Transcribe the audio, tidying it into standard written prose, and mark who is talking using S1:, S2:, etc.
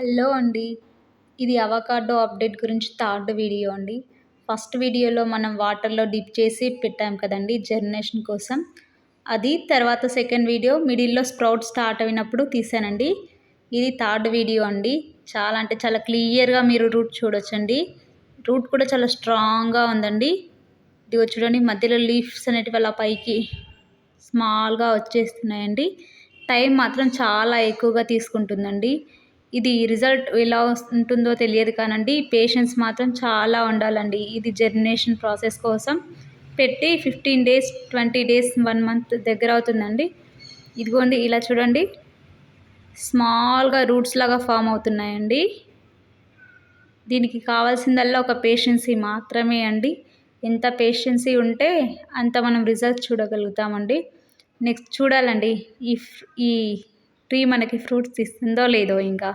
S1: Hello అండి. ఇది avocado update గురించి థర్డ్ వీడియో అండి. ఫస్ట్ వీడియోలో మనం వాటర్‌లో డిప్ చేసి పెట్టాం కదండీ జర్మినేషన్ కోసం. అది తర్వాత సెకండ్ వీడియో మిడిల్‌లో స్ప్రౌట్ స్టార్ట్ అయినప్పుడు తీసానండి. ఇది థర్డ్ వీడియో అండి. చాలా అంటే చాలా క్లియర్‌గా మీరు రూట్ చూడొచ్చండి. రూట్ కూడా చాలా స్ట్రాంగ్‌గా ఉందండి. ఇదిగో చూడండి మధ్యలో లీఫ్స్ అనేటివి అలా పైకి స్మాల్‌గా వచ్చేస్తున్నాయండి. టైం మాత్రం చాలా ఎక్కువగా తీసుకుంటుందండి. ఇది రిజల్ట్ ఎలా ఉంటుందో తెలియదు కానండి, పేషెన్స్ మాత్రం చాలా ఉండాలండి. ఇది జర్మినేషన్ ప్రాసెస్ కోసం పెట్టి 15 డేస్, 20 డేస్, 1 మంత్ దగ్గర అవుతుందండి. ఇదిగోండి ఇలా చూడండి. స్మాల్‌గా రూట్స్ లాగా ఫామ్ అవుతున్నాయండి. దీనికి కావాల్సిందల్లా ఒక పేషెన్సీ మాత్రమే అండి. ఎంత పేషెన్సీ ఉంటే అంత మనం రిజల్ట్స్ చూడగలుగుతామండి. నెక్స్ట్ చూడాలండి ఈ ట్రీ మనకి ఫ్రూట్స్ ఇస్తుందో లేదో ఇంకా.